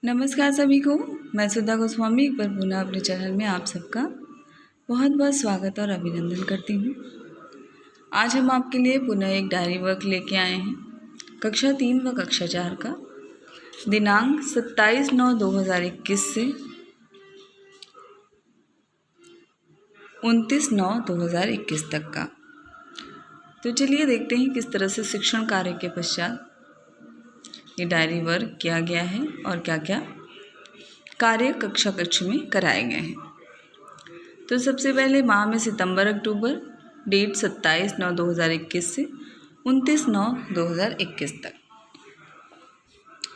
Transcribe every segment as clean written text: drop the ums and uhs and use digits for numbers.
नमस्कार सभी को। मैं सुधा गोस्वामी एक बार पुनः अपने चैनल में आप सबका बहुत बहुत स्वागत और अभिनंदन करती हूँ। आज हम आपके लिए पुनः एक डायरी वर्क लेके आए हैं कक्षा 3 व कक्षा 4 का, दिनांक 27/9/2021 से 29/9/2021 तक का। तो चलिए देखते हैं किस तरह से शिक्षण कार्य के पश्चात ये डायरी वर्क किया गया है और क्या क्या कार्य कक्षा कक्ष में कराए गए हैं। तो सबसे पहले माह में सितंबर अक्टूबर, डेट 27/9/2021 से 29/9/2021 तक।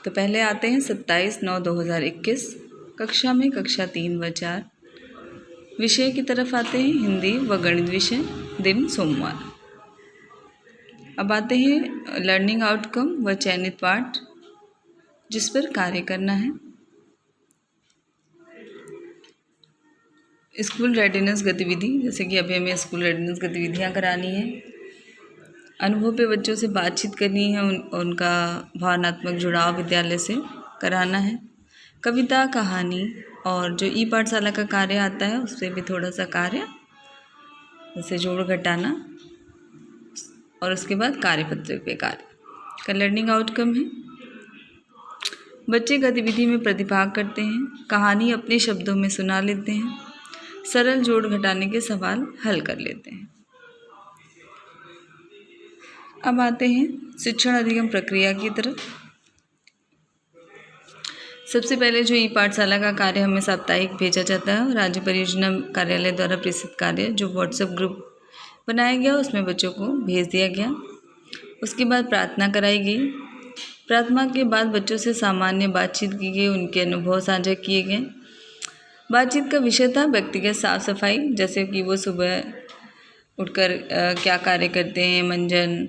तो पहले आते हैं 27/9/2021 कक्षा में कक्षा 3 व 4 विषय की तरफ आते हैं, हिंदी व गणित विषय, दिन सोमवार। अब आते हैं लर्निंग आउटकम व चयनित पाठ जिस पर कार्य करना है। स्कूल रेडिनेस गतिविधि, जैसे कि अभी हमें स्कूल रेडिनेस गतिविधियाँ करानी है। अनुभव पे बच्चों से बातचीत करनी है, उनका भावनात्मक जुड़ाव विद्यालय से कराना है। कविता, कहानी और जो ई पाठशाला का कार्य आता है उस पर भी थोड़ा सा कार्य, जैसे जोड़ घटाना, और उसके बाद कार्यपत्र पे कार्य का लर्निंग आउटकम है। बच्चे गतिविधि में प्रतिभाग करते हैं, कहानी अपने शब्दों में सुना लेते हैं, सरल जोड़ घटाने के सवाल हल कर लेते हैं। अब आते हैं शिक्षण अधिगम प्रक्रिया की तरफ। सबसे पहले जो ई पाठशाला का कार्य हमें साप्ताहिक भेजा जाता है, राज्य परियोजना कार्यालय द्वारा प्रेषित कार्य जो व्हाट्सएप ग्रुप बनाया गया उसमें बच्चों को भेज दिया गया। उसके बाद प्रार्थना कराई गई। प्रार्थना के बाद बच्चों से सामान्य बातचीत की गई, उनके अनुभव साझा किए गए। बातचीत का विषय था व्यक्तिगत साफ सफाई, जैसे कि वो सुबह उठकर क्या कार्य करते हैं, मंजन,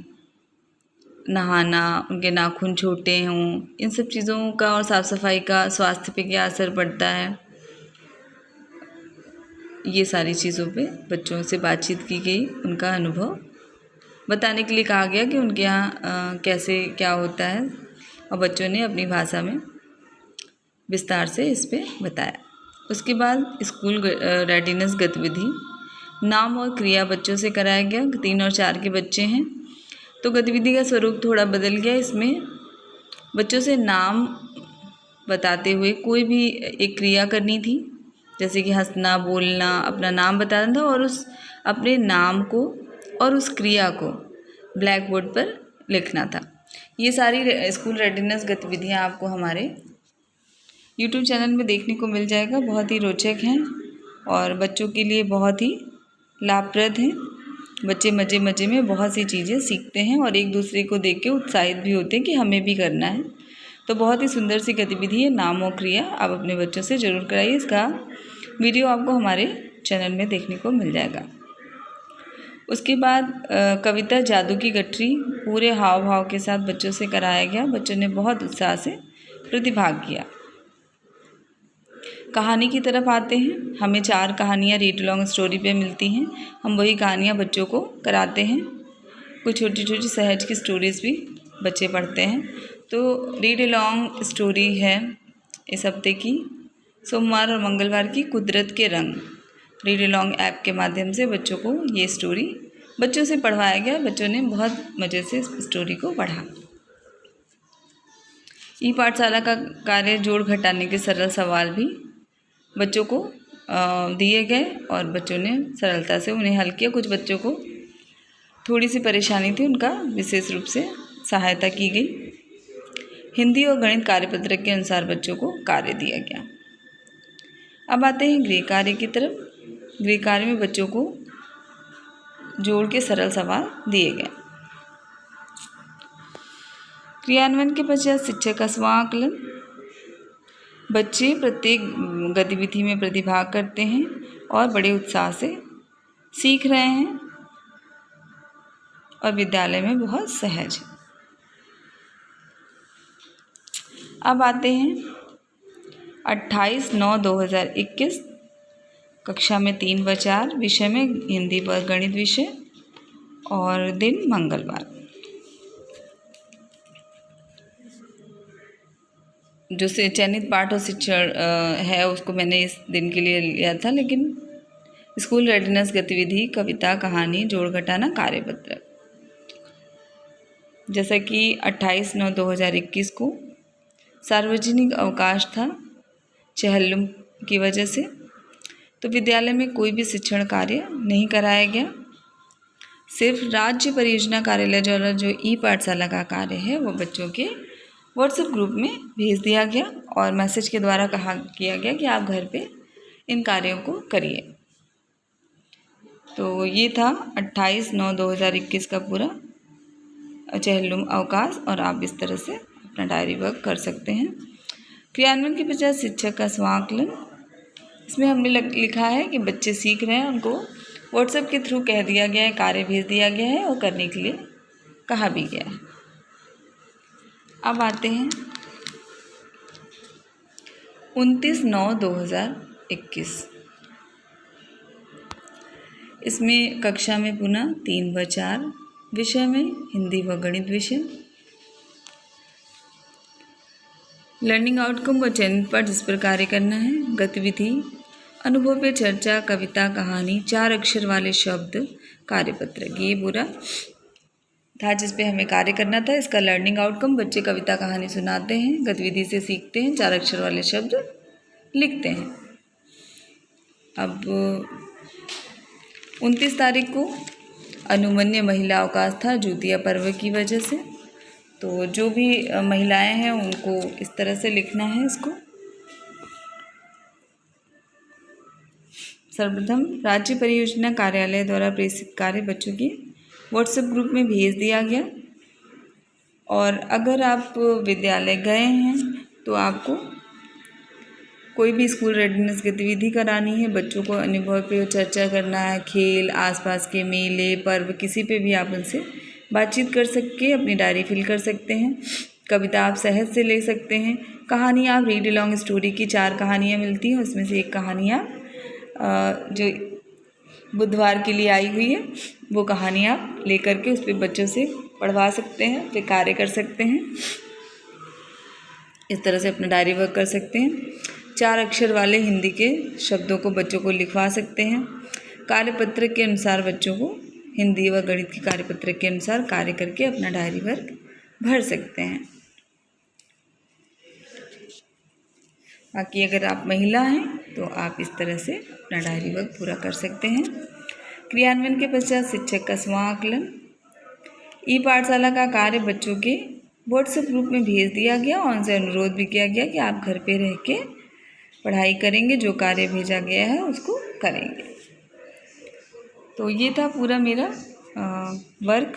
नहाना, उनके नाखून छोटे हों, इन सब चीज़ों का और साफ़ सफाई का स्वास्थ्य पे क्या असर पड़ता है, ये सारी चीज़ों पे बच्चों से बातचीत की गई। उनका अनुभव बताने के लिए कहा गया कि उनके यहाँ कैसे क्या होता है, और बच्चों ने अपनी भाषा में विस्तार से इस पे बताया। उसके बाद स्कूल रेडिनेस गतिविधि, नाम और क्रिया बच्चों से कराया गया। 3 और 4 के बच्चे हैं तो गतिविधि का स्वरूप थोड़ा बदल गया। इसमें बच्चों से नाम बताते हुए कोई भी एक क्रिया करनी थी, जैसे कि हंसना, बोलना, अपना नाम बताना था, और उस अपने नाम को और उस क्रिया को ब्लैक बोर्ड पर लिखना था। ये सारी स्कूल रेडिनेस गतिविधियाँ आपको हमारे यूट्यूब चैनल में देखने को मिल जाएगा। बहुत ही रोचक हैं और बच्चों के लिए बहुत ही लाभप्रद हैं। बच्चे मज़े मज़े में बहुत सी चीज़ें सीखते हैं और एक दूसरे को देख के उत्साहित भी होते हैं कि हमें भी करना है। तो बहुत ही सुंदर सी गतिविधि है, नाम और क्रिया। आप अपने बच्चों से ज़रूर कराइए। इसका वीडियो आपको हमारे चैनल में देखने को मिल जाएगा। उसके बाद कविता जादू की गठरी पूरे हाव भाव के साथ बच्चों से कराया गया। बच्चों ने बहुत उत्साह से प्रतिभाग किया। कहानी की तरफ आते हैं। हमें 4 कहानियाँ रीड लॉन्ग स्टोरी पे मिलती हैं। हम वही कहानियाँ बच्चों को कराते हैं। कुछ छोटी छोटी सहज की स्टोरीज़ भी बच्चे पढ़ते हैं। तो रीड लॉन्ग स्टोरी है इस हफ्ते की, सोमवार और मंगलवार की, कुदरत के रंग। रीड लॉन्ग ऐप के माध्यम से बच्चों को ये स्टोरी बच्चों से पढ़वाया गया। बच्चों ने बहुत मज़े से इस स्टोरी को पढ़ा। ई पाठशाला का कार्य जोड़ घटाने के सरल सवाल भी बच्चों को दिए गए और बच्चों ने सरलता से उन्हें हल किया। कुछ बच्चों को थोड़ी सी परेशानी थी, उनका विशेष रूप से सहायता की गई। हिंदी और गणित कार्यपत्रक के अनुसार बच्चों को कार्य दिया गया। अब आते हैं गृह कार्य की तरफ। गृह कार्य में बच्चों को जोड़ के सरल सवाल दिए गए। क्रियान्वयन के पश्चात शिक्षक का स्व आकलन। बच्चे प्रत्येक गतिविधि में प्रतिभाग करते हैं और बड़े उत्साह से सीख रहे हैं और विद्यालय में बहुत सहज है। अब आते हैं 28/9/2021 कक्षा में 3 व 4 विषय में, हिंदी व गणित विषय, और दिन मंगलवार। जो से चयनित पाठ और शिक्षण है उसको मैंने इस दिन के लिए लिया था, लेकिन स्कूल रेडिनेस गतिविधि, कविता, कहानी, जोड़ घटाना, कार्यपत्र। जैसा कि 28/9/2021 को सार्वजनिक अवकाश था चेहल्लुम की वजह से, तो विद्यालय में कोई भी शिक्षण कार्य नहीं कराया गया। सिर्फ राज्य परियोजना कार्यालय द्वारा जो ई पाठशाला का कार्य है वो बच्चों के व्हाट्सएप ग्रुप में भेज दिया गया और मैसेज के द्वारा किया गया कि आप घर पे इन कार्यों को करिए। तो ये था 28/9/2021 का पूरा चेहल्लुम अवकाश, और आप इस तरह से अपना डायरी वर्क कर सकते हैं। क्रियान्वयन के पश्चात शिक्षक का स्वांकलन, इसमें हमने लिखा है कि बच्चे सीख रहे हैं, उनको व्हाट्सएप के थ्रू कह दिया गया है, कार्य भेज दिया गया है और करने के लिए कहा भी गया है। अब आते हैं 29/9/2021। इसमें कक्षा में पुनः 3 व 4 विषय में हिंदी व गणित विषय। लर्निंग आउटकम व चयनित पाठ जिस पर कार्य करना है। गतिविधि, अनुभव पे चर्चा, कविता, कहानी, 4 अक्षर वाले शब्द, कार्यपत्र। ये पूरा था जिस पे हमें कार्य करना था। इसका लर्निंग आउटकम, बच्चे कविता कहानी सुनाते हैं, गतिविधि से सीखते हैं, 4 अक्षर वाले शब्द लिखते हैं। अब 29 तारीख को अनुमन्य महिला अवकाश था ज्योतिया पर्व की वजह से, तो जो भी महिलाएं हैं उनको इस तरह से लिखना है इसको। सर्वप्रथम राज्य परियोजना कार्यालय द्वारा प्रेषित कार्य बच्चों के व्हाट्सएप ग्रुप में भेज दिया गया, और अगर आप विद्यालय गए हैं तो आपको कोई भी स्कूल रेडिनेस गतिविधि करानी है, बच्चों को अनुभव पे चर्चा करना है, खेल, आसपास के मेले, पर्व, किसी पे भी आप उनसे बातचीत कर सकते हैं, अपनी डायरी फिल कर सकते हैं। कविता आप सहज से ले सकते हैं। कहानी आप रीड अलॉन्ग स्टोरी की 4 कहानियाँ मिलती हैं, उसमें से एक कहानी आप जो बुधवार के लिए आई हुई है वो कहानी आप लेकर के उस पर बच्चों से पढ़वा सकते हैं, फिर कार्य कर सकते हैं। इस तरह से अपना डायरी वर्क कर सकते हैं। 4 अक्षर वाले हिंदी के शब्दों को बच्चों को लिखवा सकते हैं। कार्यपत्र के अनुसार बच्चों को हिंदी व गणित के कार्यपत्र के अनुसार कार्य करके अपना डायरी वर्क भर सकते हैं। बाकी अगर आप महिला हैं तो आप इस तरह से अपना डायरी वर्क पूरा कर सकते हैं। क्रियान्वयन के पश्चात शिक्षक का स्वांकलन, ई पाठशाला का कार्य बच्चों के व्हाट्सएप ग्रुप में भेज दिया गया और उनसे अनुरोध भी किया गया कि आप घर पे रह के पढ़ाई करेंगे, जो कार्य भेजा गया है उसको करेंगे। तो ये था पूरा मेरा वर्क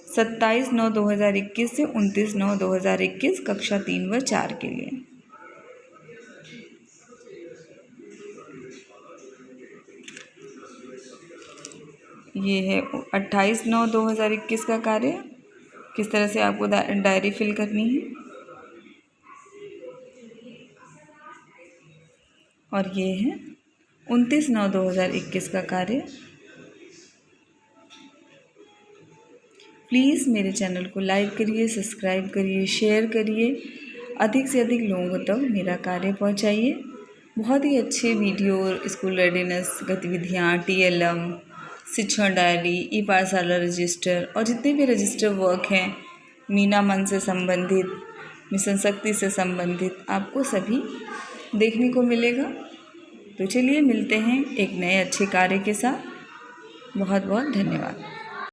27/9/2021 से 29/9/2021 कक्षा 3 व 4 के लिए। ये है 28/9/2021 का कार्य, किस तरह से आपको डायरी फिल करनी है। और ये है 29/9/2021 का कार्य। प्लीज़ मेरे चैनल को लाइक करिए, सब्सक्राइब करिए, शेयर करिए, अधिक से अधिक लोगों तक मेरा कार्य पहुंचाइए। बहुत ही अच्छे वीडियो, स्कूल रेडिनेस गतिविधियाँ, TLM, शिक्षण डायरी, ई पाठशाला रजिस्टर और जितने भी रजिस्टर वर्क हैं, मीना मन से संबंधित, मिशन शक्ति से संबंधित, आपको सभी देखने को मिलेगा। तो चलिए मिलते हैं एक नए अच्छे कार्य के साथ। बहुत बहुत धन्यवाद।